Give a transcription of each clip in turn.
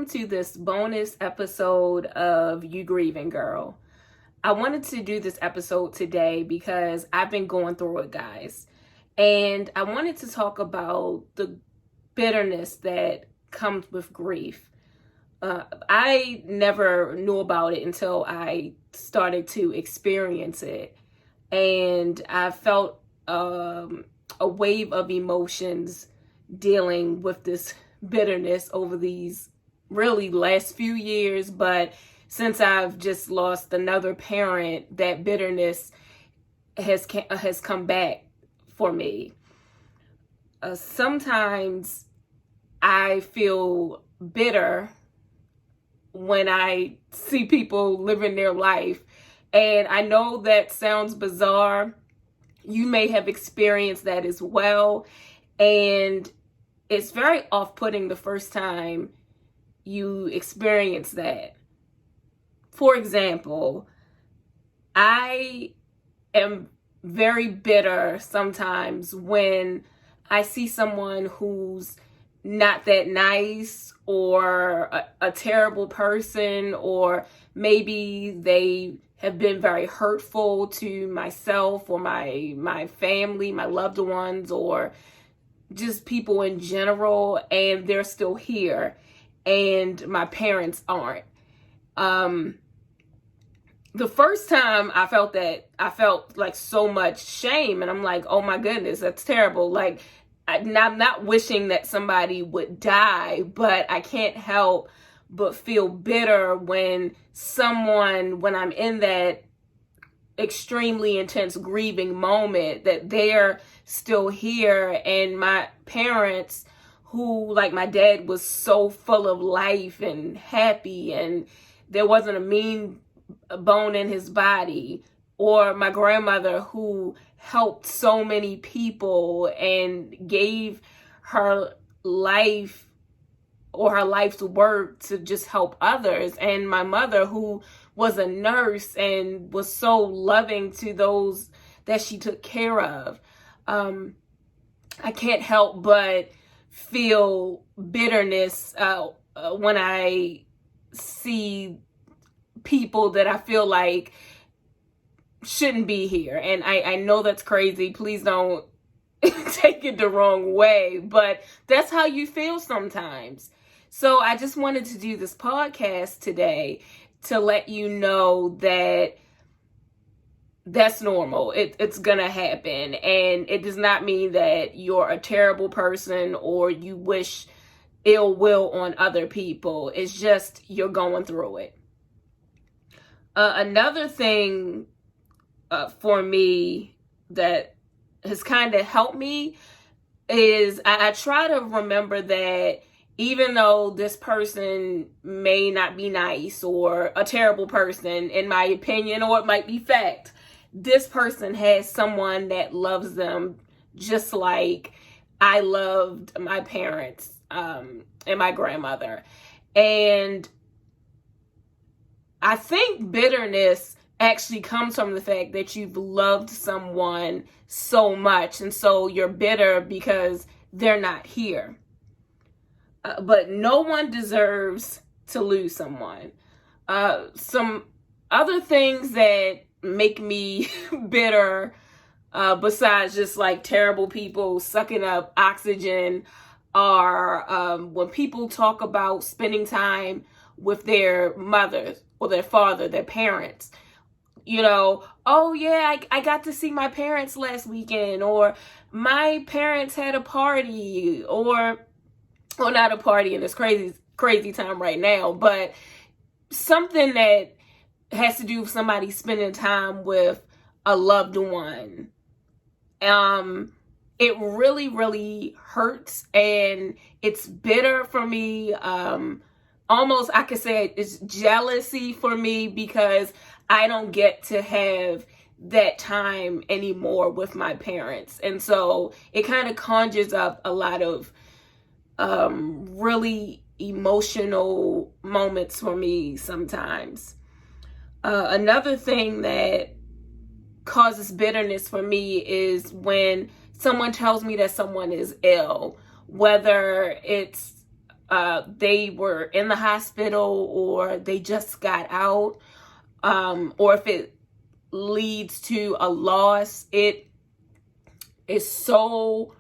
to this bonus episode of You Grieving Girl. I wanted to do this episode today because I've been going through it, guys. And I wanted to talk about the bitterness that comes with grief. I never knew about it until I started to experience it. And I felt a wave of emotions dealing with this bitterness over these really last few years. But since I've just lost another parent, that bitterness has come back for me. Sometimes I feel bitter when I see people living their life. And I know that sounds bizarre. You may have experienced that as well. And it's very off-putting the first time you experience that. For example, I am very bitter sometimes when I see someone who's not that nice or a terrible person, or maybe they have been very hurtful to myself or my family, my loved ones, or just people in general, and they're still here and my parents aren't. The first time I felt that, I felt like so much shame, and I'm like, oh my goodness, that's terrible. Like, I'm not wishing that somebody would die, but I can't help but feel bitter when I'm in that extremely intense grieving moment, that they're still here. And my parents, who, like, my dad was so full of life and happy, and there wasn't a mean bone in his body, or my grandmother, who helped so many people and gave her life or her life's work to just help others, and my mother, who was a nurse and was so loving to those that she took care of. I can't help but feel bitterness when I see people that I feel like shouldn't be here. And I know that's crazy. Please don't take it the wrong way, but that's how you feel sometimes. So I just wanted to do this podcast today to let you know that that's normal. It's gonna happen, and it does not mean that you're a terrible person or you wish ill will on other people. It's just you're going through it. Another thing for me that has kind of helped me is I try to remember that even though this person may not be nice or a terrible person, in my opinion, or it might be fact, this person has someone that loves them just like I loved my parents and my grandmother. And I think bitterness actually comes from the fact that you've loved someone so much, and so you're bitter because they're not here. But no one deserves to lose someone. Some other things that make me bitter, besides just like terrible people sucking up oxygen, are when people talk about spending time with their mothers or their father, their parents. You know, oh yeah, I got to see my parents last weekend, or my parents had a party, or not a party in this crazy time right now, but something that has to do with somebody spending time with a loved one. It really, really hurts, and it's bitter for me. Almost, I could say it's jealousy for me, because I don't get to have that time anymore with my parents. And so it kind of conjures up a lot of really emotional moments for me sometimes. Another thing that causes bitterness for me is when someone tells me that someone is ill, whether it's they were in the hospital or they just got out, or if it leads to a loss, it is so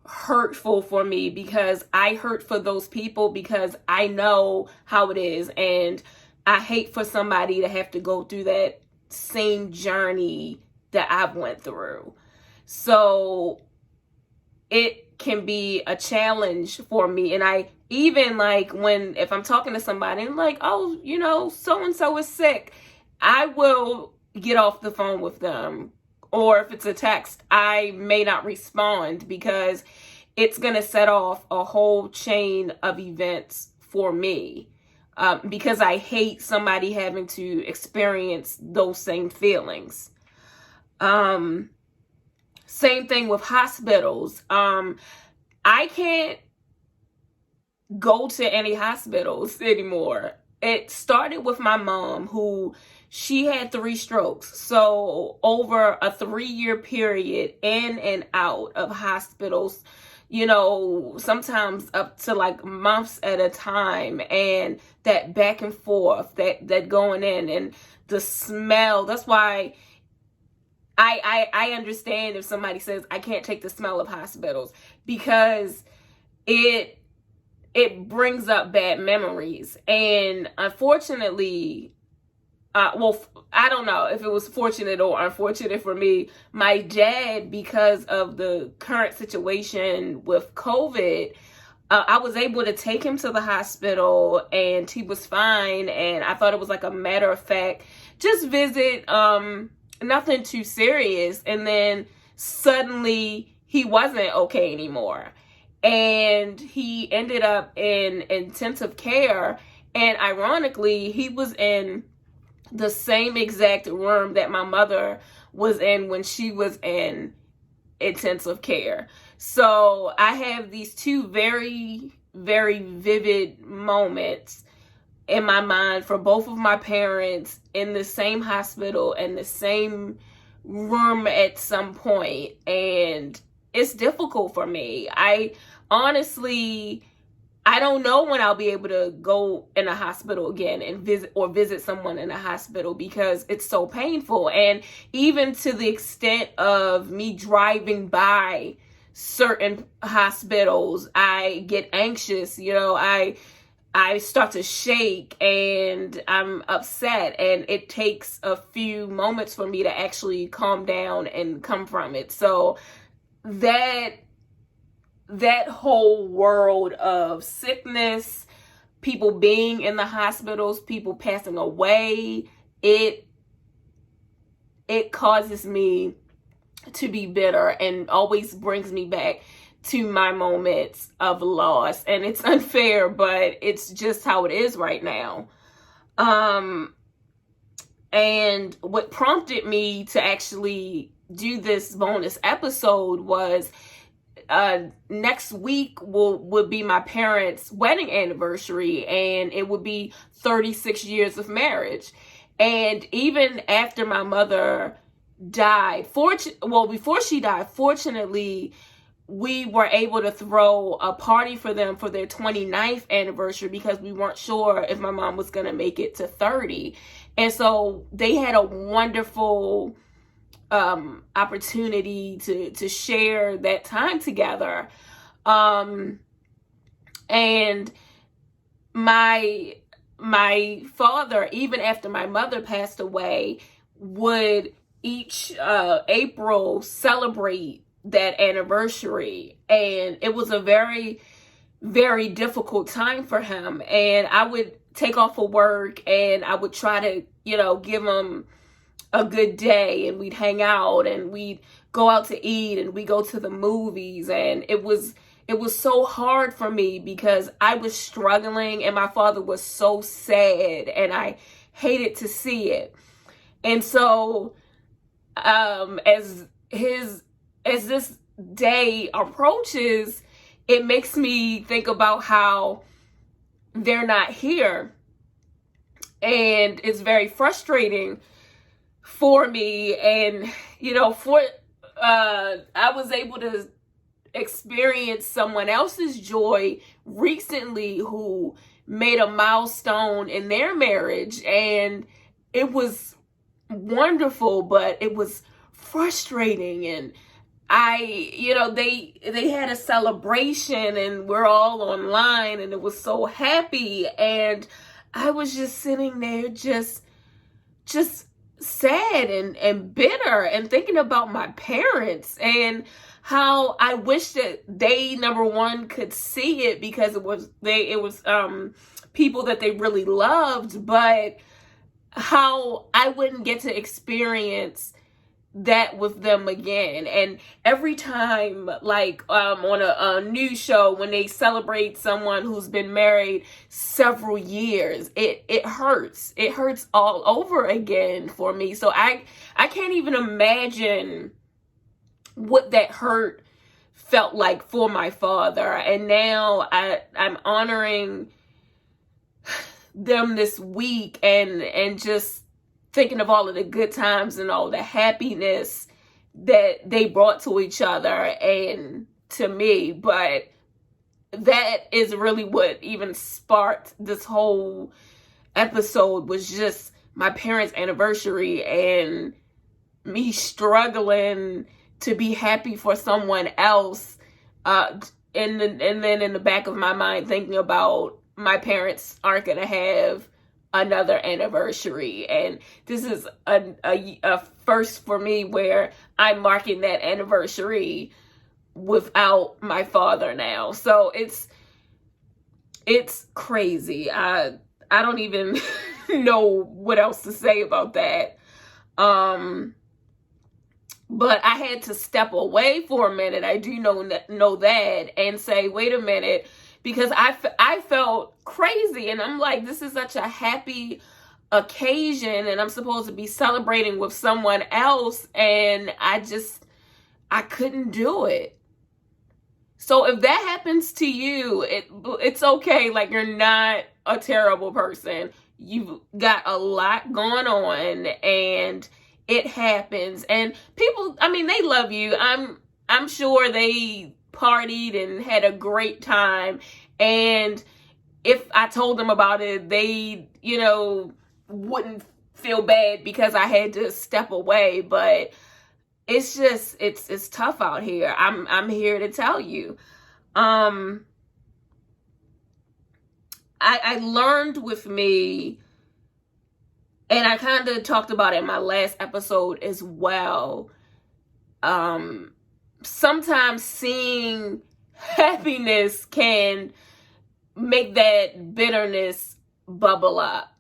hurtful for me because I hurt for those people because I know how it is, and I hate for somebody to have to go through that same journey that I've went through. So it can be a challenge for me. And I even like if I'm talking to somebody and like, oh, so and so is sick, I will get off the phone with them. Or if it's a text, I may not respond because it's going to set off a whole chain of events for me. Because I hate somebody having to experience those same feelings. Same thing with hospitals. I can't go to any hospitals anymore. It started with my mom, who she had 3 strokes. So over a 3-year period, in and out of hospitals, sometimes up to like months at a time, and that back and forth, that going in, and the smell. That's why I understand if somebody says I can't take the smell of hospitals, because it brings up bad memories. And unfortunately, I don't know if it was fortunate or unfortunate for me, my dad, because of the current situation with COVID, I was able to take him to the hospital and he was fine. And I thought it was like a matter of fact, just visit, nothing too serious. And then suddenly he wasn't okay anymore. And he ended up in intensive care. And ironically, he was in the same exact room that my mother was in when she was in intensive care. So I have these 2 very, very vivid moments in my mind for both of my parents in the same hospital and the same room at some point. And it's difficult for me. I honestly, I don't know when I'll be able to go in a hospital again and visit someone in a hospital, because it's so painful. And even to the extent of me driving by certain hospitals, I get anxious, I start to shake and I'm upset, and it takes a few moments for me to actually calm down and come from it. So that whole world of sickness, people being in the hospitals, people passing away, it causes me to be bitter and always brings me back to my moments of loss. And it's unfair, but it's just how it is right now. And what prompted me to actually do this bonus episode was next week would be my parents' wedding anniversary, and it would be 36 years of marriage. And even after my mother died, before she died, fortunately, we were able to throw a party for them for their 29th anniversary, because we weren't sure if my mom was going to make it to 30. And so they had a wonderful opportunity to share that time together. And my father, even after my mother passed away, would each April celebrate that anniversary. And it was a very, very difficult time for him. And I would take off of work and I would try to, give him a good day, and we'd hang out and we'd go out to eat and we go to the movies. And it was so hard for me because I was struggling and my father was so sad and I hated to see it. And so as this day approaches, it makes me think about how they're not here. And it's very frustrating for me. And, I was able to experienced someone else's joy recently who made a milestone in their marriage, and it was wonderful, but it was frustrating. And they had a celebration and we're all online and it was so happy, and I was just sitting there just sad and bitter and thinking about my parents and how I wish that they, number one, could see it, because it was people that they really loved, but how I wouldn't get to experience that with them again. And every time, like on a news show, when they celebrate someone who's been married several years, it hurts. It hurts all over again for me. So I can't even imagine what that hurt felt like for my father. And now I'm honoring them this week and just thinking of all of the good times and all the happiness that they brought to each other and to me. But that is really what even sparked this whole episode, was just my parents' anniversary and me struggling to be happy for someone else, and then in the back of my mind thinking about my parents aren't gonna have another anniversary. And this is a first for me, where I'm marking that anniversary without my father now. So it's crazy. I don't even know what else to say about that. But I had to step away for a minute. I do know that, and say, wait a minute, because I felt crazy, and I'm like, this is such a happy occasion, and I'm supposed to be celebrating with someone else, and I couldn't do it. So if that happens to you, it's okay. Like, you're not a terrible person. You've got a lot going on, and it happens. And people, I mean, they love you. I'm sure they partied and had a great time. And if I told them about it, they, wouldn't feel bad because I had to step away. But it's just, it's tough out here. I'm here to tell you. I learned with me, and I kind of talked about it in my last episode as well. Sometimes seeing happiness can make that bitterness bubble up.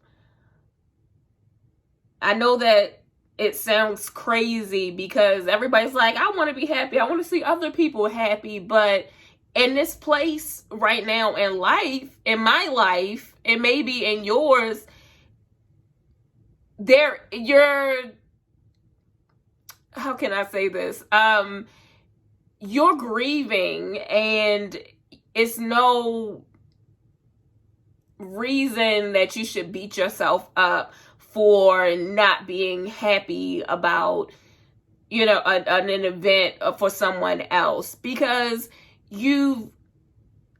I know that it sounds crazy because everybody's like, I want to be happy. I want to see other people happy. But in this place right now in life, in my life, and maybe in yours, how can I say this? You're grieving, and it's no reason that you should beat yourself up for not being happy about, an event for someone else, because you've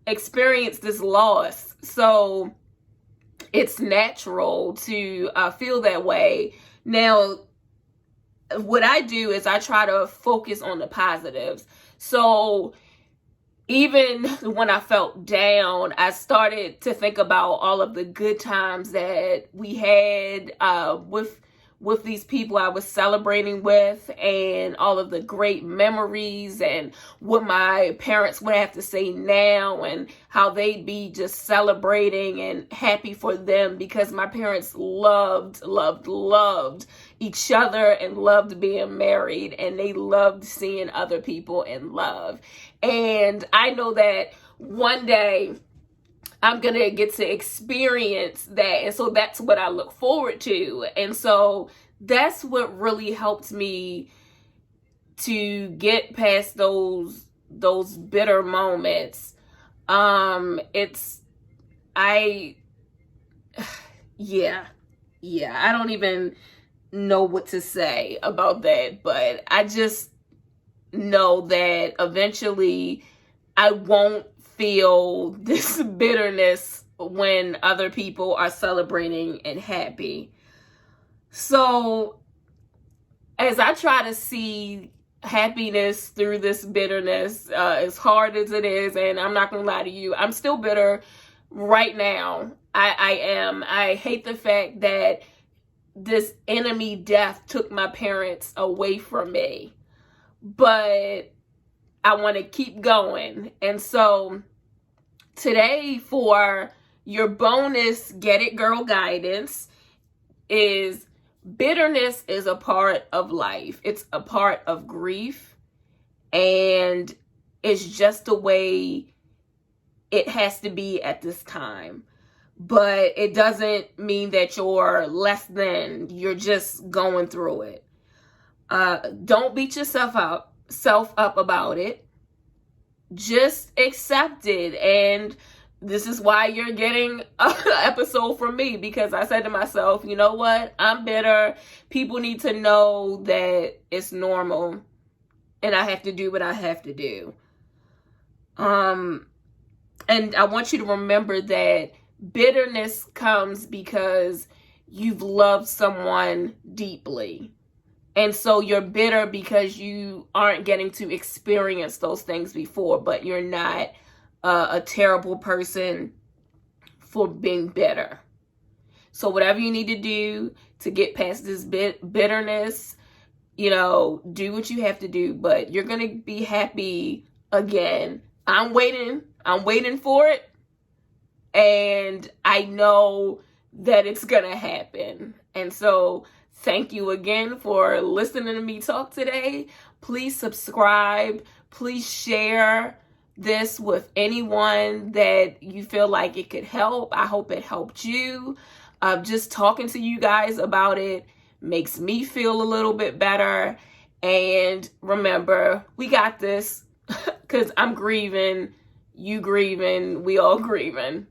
experienced this loss. So it's natural to feel that way. Now, what I do is I try to focus on the positives. So even when I felt down, I started to think about all of the good times that we had with these people I was celebrating with, and all of the great memories, and what my parents would have to say now, and how they'd be just celebrating and happy for them, because my parents loved each other and loved being married, and they loved seeing other people in love. And I know that one day I'm going to get to experience that. And so that's what I look forward to. And so that's what really helped me to get past those bitter moments. I don't even know what to say about that, but I just know that eventually I won't feel this bitterness when other people are celebrating and happy. So as I try to see happiness through this bitterness, as hard as it is, and I'm not gonna lie to you, I'm still bitter right now. I am. I hate the fact that this enemy death took my parents away from me, but I want to keep going. And so today, for your bonus Get It Girl guidance, is bitterness is a part of life. It's a part of grief, and it's just the way it has to be at this time. But it doesn't mean that you're less than. You're just going through it. Don't beat yourself up about it. Just accept it. And this is why you're getting an episode from me, because I said to myself, you know what? I'm bitter. People need to know that it's normal, and I have to do what I have to do. And I want you to remember that bitterness comes because you've loved someone deeply. And so you're bitter because you aren't getting to experience those things before, but you're not a terrible person for being bitter. So whatever you need to do to get past this bitterness, do what you have to do, but you're going to be happy again. I'm waiting for it. And I know that it's going to happen. And so thank you again for listening to me talk today. Please subscribe. Please share this with anyone that you feel like it could help. I hope it helped you. Just talking to you guys about it makes me feel a little bit better. And remember, we got this, because I'm grieving, you grieving, we all grieving.